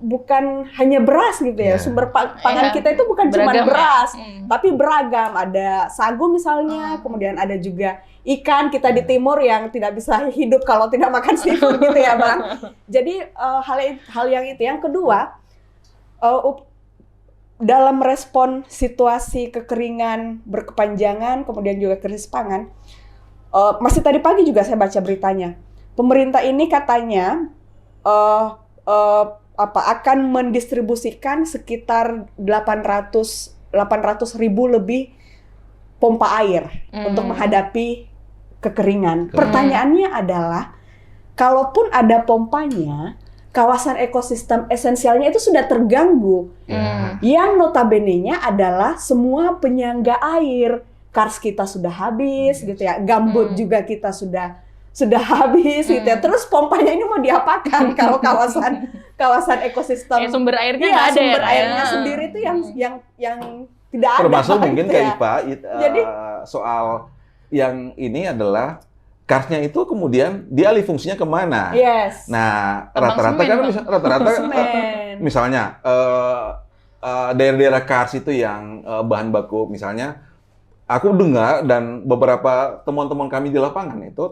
B: bukan hanya beras gitu ya. Sumber pangan kita itu bukan cuma beras, tapi beragam. Ada sagu misalnya, kemudian ada juga ikan kita di timur yang tidak bisa hidup kalau tidak makan seafood gitu ya Bang. Jadi hal yang itu. Yang kedua, dalam respon situasi kekeringan berkepanjangan, kemudian juga krisis pangan, masih tadi pagi juga saya baca beritanya. Pemerintah ini katanya akan mendistribusikan sekitar 800.000 lebih pompa air untuk menghadapi kekeringan. Pertanyaannya adalah, kalaupun ada pompanya, kawasan ekosistem esensialnya itu sudah terganggu. Yang notabene-nya adalah semua penyangga air. Kars kita sudah habis gitu ya. Gambut juga kita sudah habis gitu ya. Terus pompanya ini mau diapakan kalau kawasan ekosistem
C: sumber airnya nggak ada
B: sumber airnya sendiri itu yang tidak ada.
A: Termasuk mungkin
B: gitu
A: kayak
B: ya.
A: Pak
B: Jadi
A: soal yang ini adalah karsnya itu kemudian dialih fungsinya kemana?
B: Yes.
A: Nah, rata-rata kan misalnya daerah-daerah kars itu yang bahan baku misalnya, aku dengar dan beberapa teman-teman kami di lapangan itu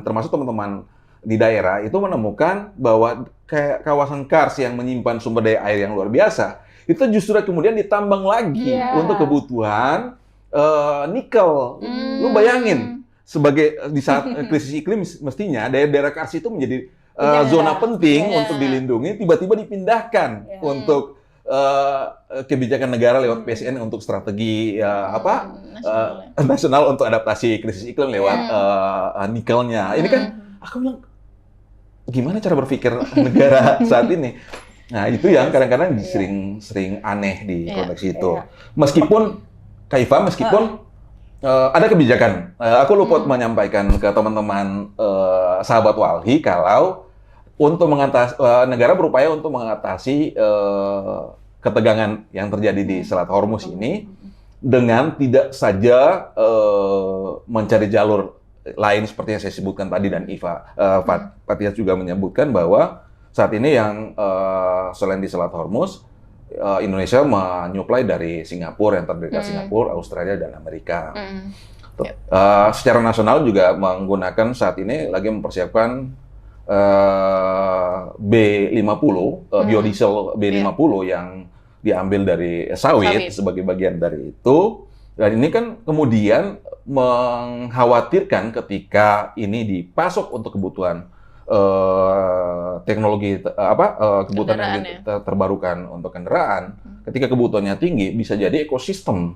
A: termasuk teman-teman di daerah itu menemukan bahwa kayak kawasan kars yang menyimpan sumber daya air yang luar biasa itu justru kemudian ditambang lagi untuk kebutuhan nikel. Lu bayangin. Di saat krisis iklim mestinya daerah kars itu menjadi zona penting untuk dilindungi, tiba-tiba dipindahkan untuk kebijakan negara lewat PSN untuk strategi nasional untuk adaptasi krisis iklim lewat nikelnya. Ini kan aku bilang gimana cara berpikir negara saat ini? Nah, itu yang kadang-kadang sering aneh di konteks itu. Meskipun ada kebijakan, aku lupa menyampaikan ke teman-teman sahabat Walhi kalau untuk negara berupaya untuk mengatasi ketegangan yang terjadi di Selat Hormuz ini dengan tidak saja mencari jalur lain seperti yang saya sebutkan tadi dan Fathia juga menyebutkan bahwa saat ini yang selain di Selat Hormuz, Indonesia menyuplai dari Singapura yang terdekat Singapura, Australia dan Amerika. Secara nasional juga menggunakan saat ini lagi mempersiapkan B50 biodiesel B50 yang diambil dari sawit sebagai bagian dari itu. Dan ini kan kemudian mengkhawatirkan ketika ini dipasok untuk kebutuhan teknologi kebutuhan yang terbarukan untuk kendaraan, ketika kebutuhannya tinggi bisa jadi ekosistem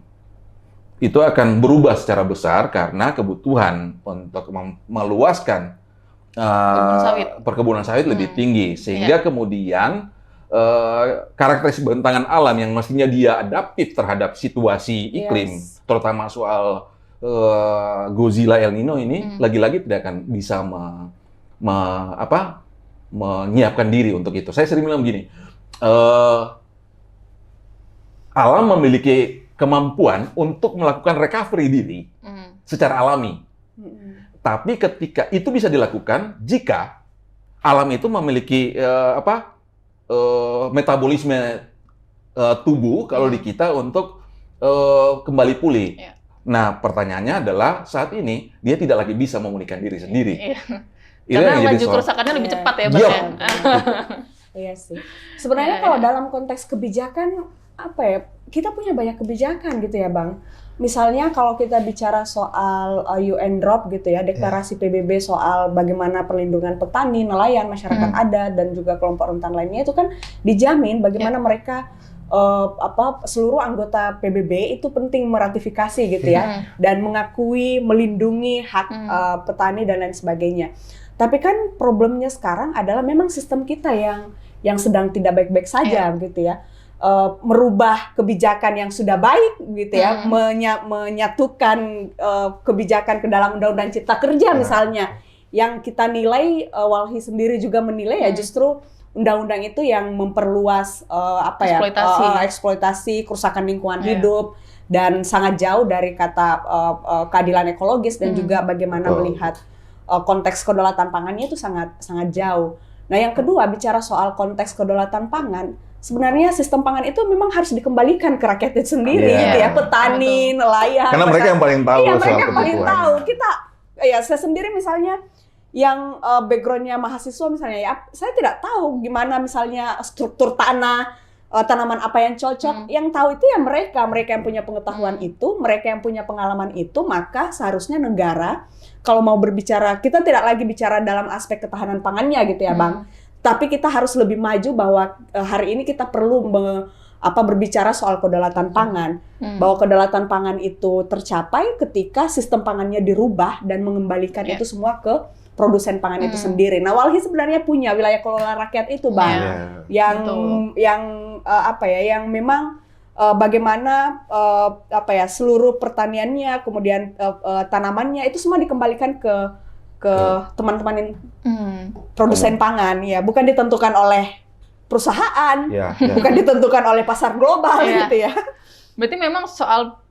A: itu akan berubah secara besar karena kebutuhan untuk meluaskan perkebunan sawit lebih tinggi, sehingga kemudian karakteristik bentangan alam yang mestinya dia adaptif terhadap situasi iklim, terutama soal Godzilla El Nino ini, lagi-lagi tidak akan bisa menyiapkan diri untuk itu. Saya sering bilang begini, alam memiliki kemampuan untuk melakukan recovery diri secara alami. Tapi ketika itu bisa dilakukan jika alam itu memiliki metabolisme tubuh kalau di kita untuk kembali pulih. Nah, pertanyaannya adalah saat ini dia tidak lagi bisa memulihkan diri sendiri.
C: Karena laju kerusakannya lebih cepat ya, Bang.
B: Iya sih. Sebenarnya kalau dalam konteks kebijakan kita punya banyak kebijakan gitu ya, Bang. Misalnya kalau kita bicara soal UN Drop gitu ya, deklarasi PBB soal bagaimana perlindungan petani, nelayan, masyarakat adat dan juga kelompok rentan lainnya itu kan dijamin bagaimana mereka seluruh anggota PBB itu penting meratifikasi gitu ya dan mengakui, melindungi hak petani dan lain sebagainya. Tapi kan problemnya sekarang adalah memang sistem kita yang sedang tidak baik-baik saja gitu ya. Merubah kebijakan yang sudah baik gitu ya, menyatukan kebijakan ke dalam Undang-Undang Cipta Kerja misalnya, yang kita nilai Walhi sendiri juga menilai ya justru undang-undang itu yang memperluas eksploitasi, kerusakan lingkungan hidup dan sangat jauh dari kata keadilan ekologis dan juga bagaimana melihat konteks kedaulatan pangannya itu sangat jauh. Nah, yang kedua bicara soal konteks kedaulatan pangan, sebenarnya sistem pangan itu memang harus dikembalikan ke rakyat itu sendiri, gitu ya, petani, nelayan.
A: Karena mereka yang paling tahu soal
B: mereka yang paling
A: kebutuhan.
B: tahu. Saya sendiri misalnya yang background-nya mahasiswa misalnya ya, saya tidak tahu gimana misalnya struktur tanah, tanaman apa yang cocok. Yang tahu itu ya mereka yang punya pengetahuan itu, mereka yang punya pengalaman itu, maka seharusnya negara kalau mau berbicara, kita tidak lagi bicara dalam aspek ketahanan pangannya gitu ya, Bang. Tapi kita harus lebih maju bahwa hari ini kita perlu berbicara soal kedaulatan pangan. Bahwa kedaulatan pangan itu tercapai ketika sistem pangannya dirubah dan mengembalikan itu semua ke produsen pangan itu sendiri. Nah, Walhi sebenarnya punya wilayah kelola rakyat itu, Bang. Yang memang bagaimana seluruh pertaniannya, kemudian tanamannya itu semua dikembalikan ke teman-teman produsen pangan, ya, bukan ditentukan oleh perusahaan, bukan ditentukan oleh pasar global gitu ya.
C: Berarti memang soal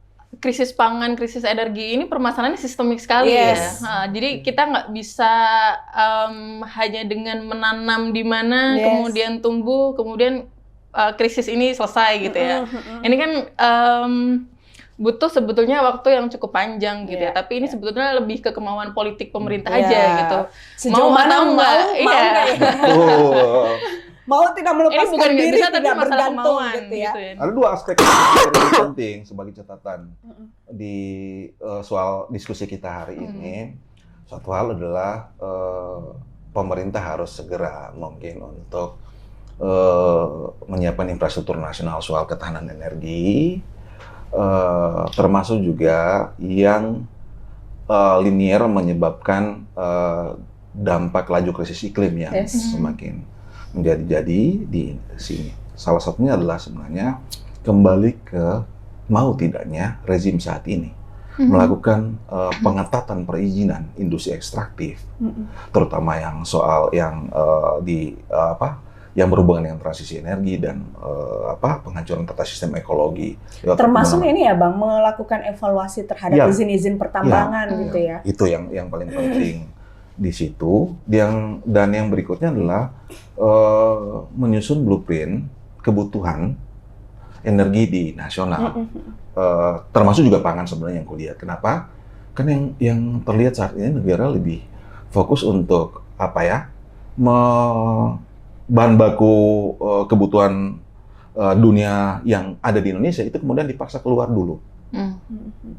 C: krisis pangan, krisis energi ini permasalahannya sistemik sekali ya. Nah, jadi kita nggak bisa hanya dengan menanam di mana kemudian tumbuh, kemudian krisis ini selesai gitu ya. Ini kan butuh sebetulnya waktu yang cukup panjang gitu ya. Tapi ini sebetulnya lebih ke kemauan politik pemerintah aja gitu.
B: Sejauh mana mau mau tidak melepaskan diri,
C: bisa,
B: tidak bergantung gitu ya.
A: Ada dua aspek yang lebih penting sebagai catatan di soal diskusi kita hari ini. Satu hal adalah pemerintah harus segera mungkin untuk menyiapkan infrastruktur nasional soal ketahanan energi, termasuk juga yang linier menyebabkan dampak laju krisis iklim yang semakin menjadi-jadi di sini. Salah satunya adalah sebenarnya kembali ke mau tidaknya rezim saat ini melakukan pengetatan perizinan industri ekstraktif, terutama yang soal yang yang berhubungan dengan transisi energi dan penghancuran tata sistem ekologi.
B: Termasuk ini ya Bang, melakukan evaluasi terhadap izin-izin pertambangan gitu ya.
A: Itu yang paling penting di situ. Dan yang berikutnya adalah menyusun blueprint kebutuhan energi di nasional, termasuk juga pangan sebenarnya yang kulihat. Kenapa? Kan yang terlihat saat ini negara lebih fokus untuk bahan baku kebutuhan dunia yang ada di Indonesia itu kemudian dipaksa keluar dulu,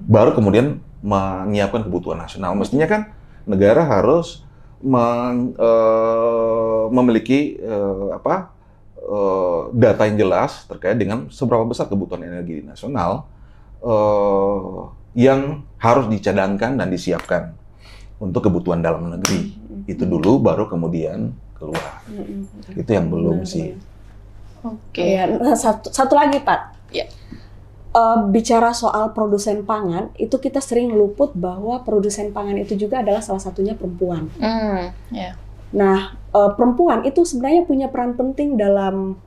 A: baru kemudian menyiapkan kebutuhan nasional. Mestinya kan negara harus memiliki data yang jelas terkait dengan seberapa besar kebutuhan energi nasional yang harus dicadangkan dan disiapkan untuk kebutuhan dalam negeri. Itu dulu, baru kemudian keluar. Itu yang belum sih.
C: Oke.
B: Ya, satu lagi Pak.
C: Ya.
B: Bicara soal produsen pangan, itu kita sering luput bahwa produsen pangan itu juga adalah salah satunya perempuan.
C: Ya.
B: Nah, perempuan itu sebenarnya punya peran penting dalam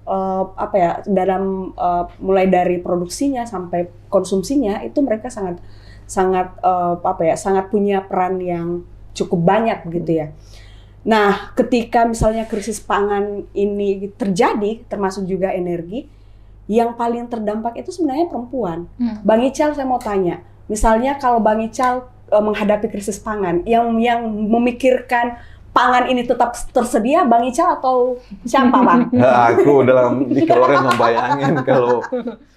B: mulai dari produksinya sampai konsumsinya, itu mereka sangat punya peran yang cukup banyak begitu ya. Nah, ketika misalnya krisis pangan ini terjadi, termasuk juga energi, yang paling terdampak itu sebenarnya perempuan. Bang Ical, saya mau tanya, misalnya kalau Bang Ical menghadapi krisis pangan, yang memikirkan pangan ini tetap tersedia, Bang Ical atau siapa, Bang?
A: Nah, aku di keluarga membayangin kalau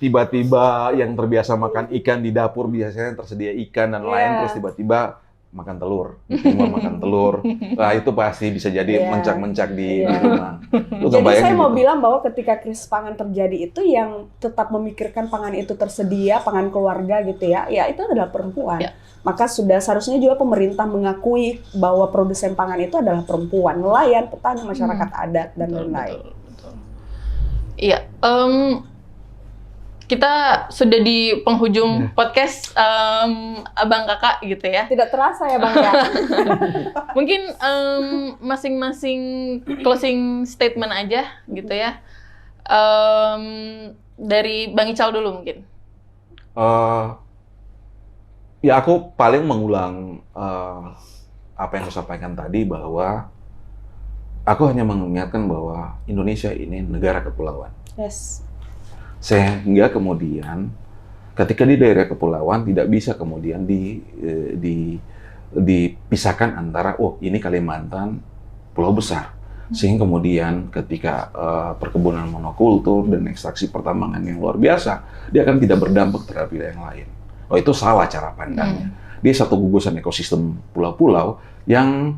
A: tiba-tiba yang terbiasa makan ikan di dapur biasanya tersedia ikan dan lain, terus tiba-tiba makan telur, makan telur. Nah, itu pasti bisa jadi mencak-mencak di rumah.
B: Jadi saya mau bilang bahwa ketika krisis pangan terjadi itu yang tetap memikirkan pangan itu tersedia, pangan keluarga gitu ya, itu adalah perempuan. Ya. Maka seharusnya juga pemerintah mengakui bahwa produsen pangan itu adalah perempuan, nelayan, petani, masyarakat adat, dan lain-lain.
C: Iya. Kita sudah di penghujung podcast Abang Kakak gitu ya.
B: Tidak terasa ya Bang ya.
C: Mungkin masing-masing closing statement aja gitu ya. Dari Bang Ical dulu mungkin.
A: Ya aku paling mengulang apa yang saya sampaikan tadi, bahwa aku hanya mengingatkan bahwa Indonesia ini negara kepulauan.
B: Yes.
A: Sehingga kemudian ketika di daerah kepulauan tidak bisa kemudian dipisahkan antara ini Kalimantan pulau besar, sehingga kemudian ketika perkebunan monokultur dan ekstraksi pertambangan yang luar biasa, dia akan tidak berdampak terhadap wilayah yang lain. Itu salah cara pandangnya. Dia satu gugusan ekosistem pulau-pulau yang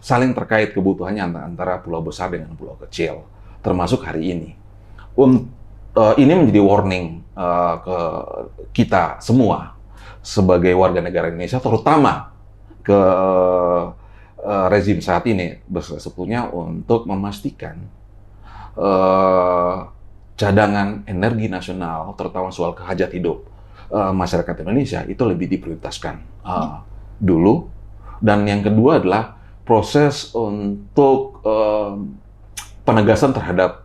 A: saling terkait kebutuhannya antara pulau besar dengan pulau kecil, termasuk hari ini. Ini menjadi warning ke kita semua sebagai warga negara Indonesia, terutama ke rezim saat ini, sebetulnya untuk memastikan cadangan energi nasional, terutama soal kehajat hidup masyarakat Indonesia, itu lebih diprioritaskan dulu. Dan yang kedua adalah proses untuk penegasan terhadap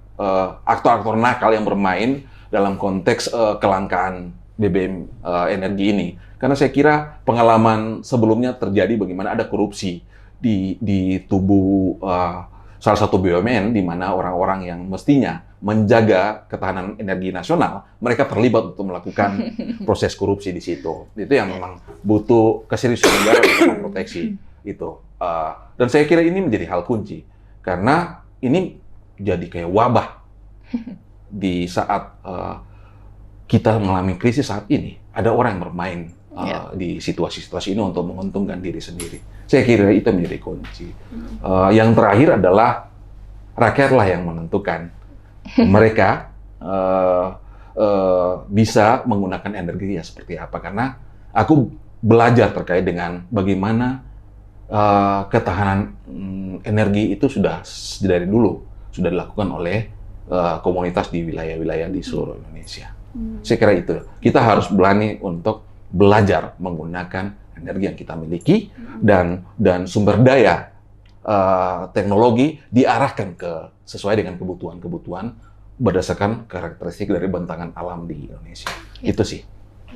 A: aktor-aktor nakal yang bermain dalam konteks kelangkaan BBM energi ini. Karena saya kira pengalaman sebelumnya terjadi bagaimana ada korupsi di tubuh salah satu BUMN, di mana orang-orang yang mestinya menjaga ketahanan energi nasional, mereka terlibat untuk melakukan proses korupsi di situ. Itu yang memang butuh keseriusan negara untuk memproteksi itu. Dan saya kira ini menjadi hal kunci, karena ini jadi kayak wabah di saat kita mengalami krisis saat ini. Ada orang yang bermain di situasi-situasi ini untuk menguntungkan diri sendiri. Saya kira itu menjadi kunci. Yang terakhir adalah rakyatlah yang menentukan mereka bisa menggunakan energi ya seperti apa. Karena aku belajar terkait dengan bagaimana ketahanan energi itu sudah dari dulu sudah dilakukan oleh komunitas di wilayah-wilayah di seluruh Indonesia. Saya kira itu. Kita harus berani untuk belajar menggunakan energi yang kita miliki dan sumber daya teknologi diarahkan sesuai dengan kebutuhan-kebutuhan berdasarkan karakteristik dari bentangan alam di Indonesia. Itu sih.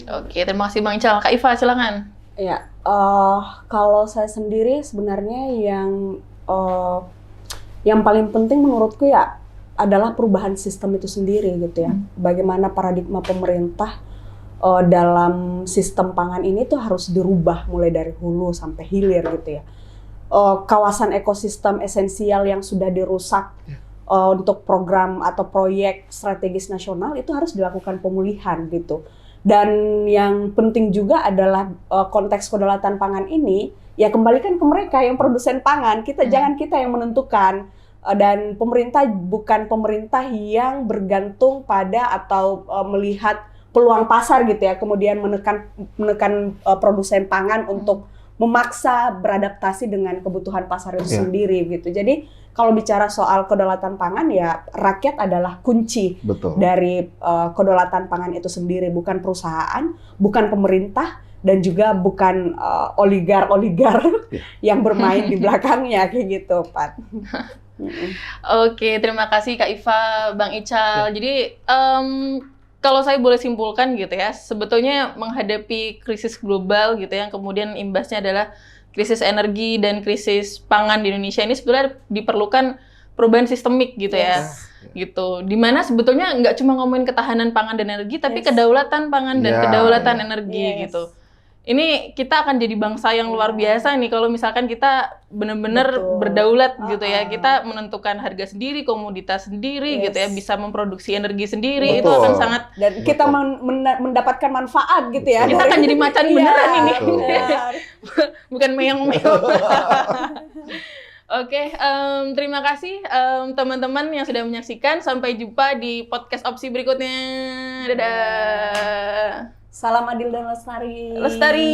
C: Oke, terima kasih Bang Ical. Kak Iva, silakan.
B: Ya, kalau saya sendiri sebenarnya yang paling penting menurutku ya adalah perubahan sistem itu sendiri gitu ya. Bagaimana paradigma pemerintah dalam sistem pangan ini tuh harus dirubah mulai dari hulu sampai hilir gitu ya. Kawasan ekosistem esensial yang sudah dirusak untuk program atau proyek strategis nasional itu harus dilakukan pemulihan gitu. Dan yang penting juga adalah konteks kedaulatan pangan ini ya kembalikan ke mereka yang produsen pangan. Jangan kita yang menentukan, dan pemerintah bukan pemerintah yang bergantung pada atau melihat peluang pasar gitu ya, kemudian menekan produsen pangan untuk memaksa beradaptasi dengan kebutuhan pasar itu sendiri gitu. Jadi kalau bicara soal kedaulatan pangan ya rakyat adalah kunci dari kedaulatan pangan itu sendiri, bukan perusahaan, bukan pemerintah, dan juga bukan oligar yang bermain di belakangnya kayak gitu, Pat.
C: Oke, terima kasih Kak Iva, Bang Ical. Jadi kalau saya boleh simpulkan gitu ya, sebetulnya menghadapi krisis global gitu yang kemudian imbasnya adalah krisis energi dan krisis pangan di Indonesia ini sebenarnya diperlukan perubahan sistemik gitu ya. Gitu. Dimana sebetulnya nggak cuma ngomongin ketahanan pangan dan energi, tapi kedaulatan pangan dan kedaulatan energi gitu. Ini kita akan jadi bangsa yang luar biasa nih kalau misalkan kita benar-benar berdaulat gitu ya. Kita menentukan harga sendiri, komoditas sendiri gitu ya, bisa memproduksi energi sendiri. Itu akan sangat,
B: dan kita mendapatkan manfaat gitu ya.
C: Kita akan jadi macan beneran ini. Bukan meong-meong. Oke, terima kasih teman-teman yang sudah menyaksikan. Sampai jumpa di podcast opsi berikutnya. Dadah.
B: Salam adil dan lestari.
C: Lestari.